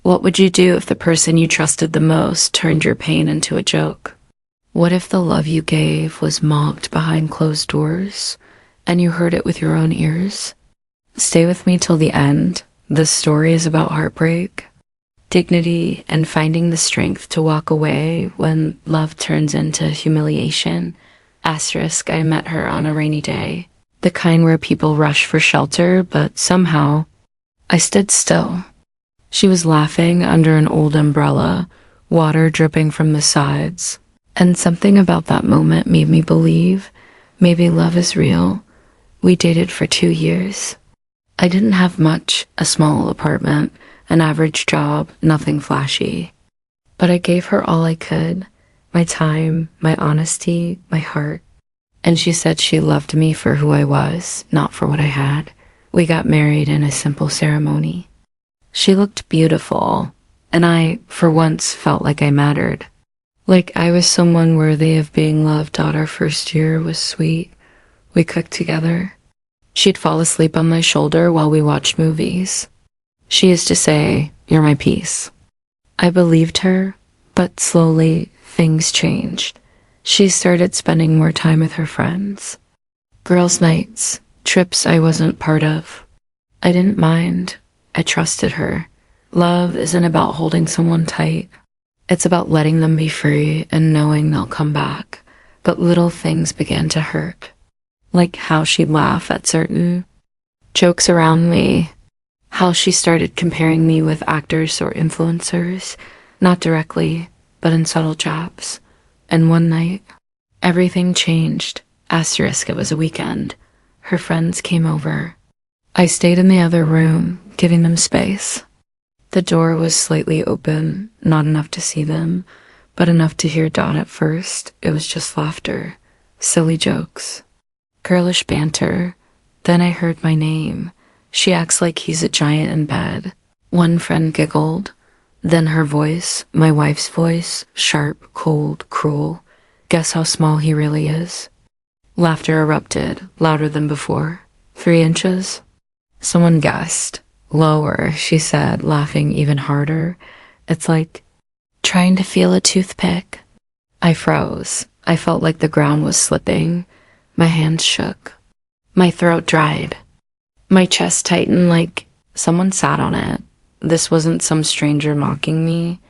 What would you do if the person you trusted the most turned your pain into a joke? What if the love you gave was mocked behind closed doors and you heard it with your own ears? Stay with me till the end. This story is about heartbreak, dignity, and finding the strength to walk away when love turns into humiliation. Asterisk, I met her on a rainy day. The kind where people rush for shelter, but somehow I stood still. She was laughing under an old umbrella, water dripping from the sides. And something about that moment made me believe maybe love is real. We dated for 2 years. I didn't have much, a small apartment, an average job, nothing flashy. But I gave her all I could, my time, my honesty, my heart. And she said she loved me for who I was, not for what I had. We got married in a simple ceremony. She looked beautiful, and I, for once, felt like I mattered. Like I was someone worthy of being loved. Our first year was sweet. We cooked together. She'd fall asleep on my shoulder while we watched movies. She used to say, "You're my peace." I believed her, but slowly things changed. She started spending more time with her friends. Girls' nights, trips I wasn't part of. I didn't mind. I trusted her. Love isn't about holding someone tight. It's about letting them be free and knowing they'll come back. But little things began to hurt. Like how she'd laugh at certain jokes around me. How she started comparing me with actors or influencers. Not directly, but in subtle jabs. And one night, everything changed. Asterisk, it was a weekend. Her friends came over. I stayed in the other room, giving them space. The door was slightly open, not enough to see them, but enough to hear Dot at first. It was just laughter, silly jokes, girlish banter. Then I heard my name. She acts like he's a giant in bed. One friend giggled. Then her voice, my wife's voice, sharp, cold, cruel. Guess how small he really is? Laughter erupted, louder than before. 3 inches? Someone guessed. Lower, she said, laughing even harder. It's like trying to feel a toothpick. I froze. I felt like the ground was slipping. My hands shook. My throat dried. My chest tightened like someone sat on it. This wasn't some stranger mocking me.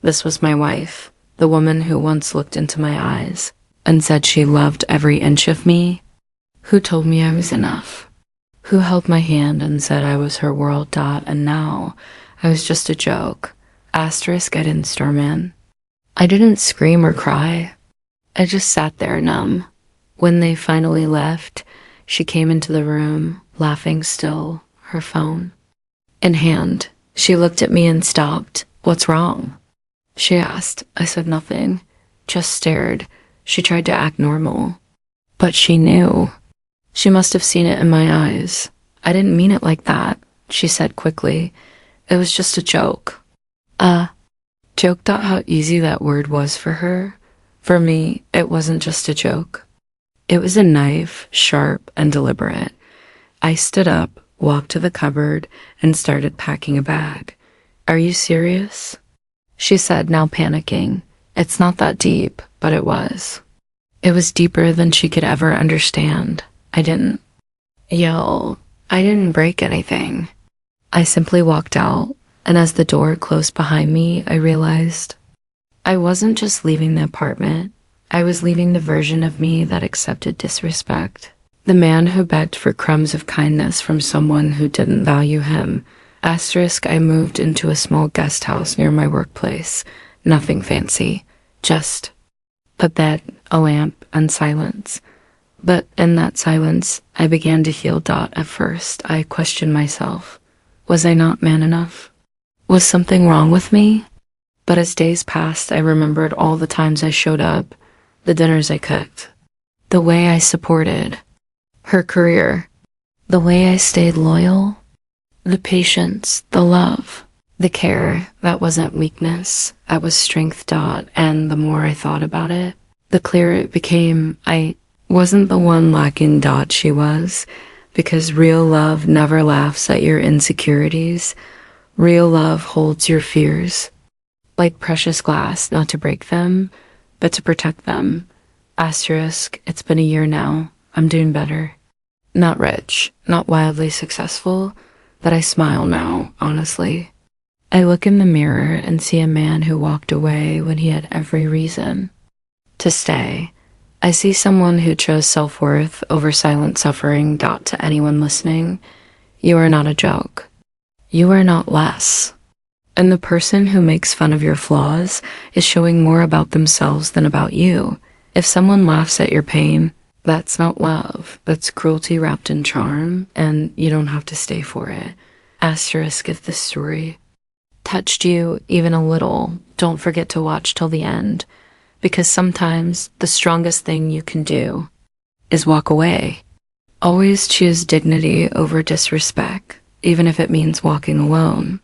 This was my wife, the woman who once looked into my eyes and said she loved every inch of me, who told me I was enough. Who held my hand and said I was her world. And now I was just a joke. Asterisk, I didn't storm in. I didn't scream or cry. I just sat there numb. When they finally left, she came into the room, laughing still, her phone in hand. She looked at me and stopped. "What's wrong?" she asked. I said nothing, just stared. She tried to act normal, but she knew. She must have seen it in my eyes. "I didn't mean it like that," she said quickly. "It was just a joke." Joke. How easy that word was for her. For me, it wasn't just a joke. It was a knife, sharp and deliberate. I stood up, walked to the cupboard, and started packing a bag. "Are you serious?" she said, now panicking. It's not that deep, but it was. It was deeper than she could ever understand. I didn't yell. I didn't break anything. I simply walked out, and as the door closed behind me, I realized I wasn't just leaving the apartment. I was leaving the version of me that accepted disrespect. The man who begged for crumbs of kindness from someone who didn't value him. Asterisk, I moved into a small guest house near my workplace. Nothing fancy. Just a bed, a lamp, and silence. But in that silence, I began to heal. At first, I questioned myself. Was I not man enough? Was something wrong with me? But as days passed, I remembered all the times I showed up, the dinners I cooked, the way I supported her career, the way I stayed loyal, the patience, the love, the care. That wasn't weakness, that was strength. And the more I thought about it, the clearer it became. I wasn't the one lacking. She was, because real love never laughs at your insecurities. Real love holds your fears, like precious glass, not to break them, but to protect them. Asterisk, it's been a year now. I'm doing better. Not rich, not wildly successful, but I smile now, honestly. I look in the mirror and see a man who walked away when he had every reason to stay. I see someone who chose self-worth over silent suffering. To anyone listening, you are not a joke. You are not less. And the person who makes fun of your flaws is showing more about themselves than about you. If someone laughs at your pain, that's not love. That's cruelty wrapped in charm, and you don't have to stay for it. Asterisk, if this story touched you even a little, don't forget to watch till the end, because sometimes the strongest thing you can do is walk away. Always choose dignity over disrespect, even if it means walking alone.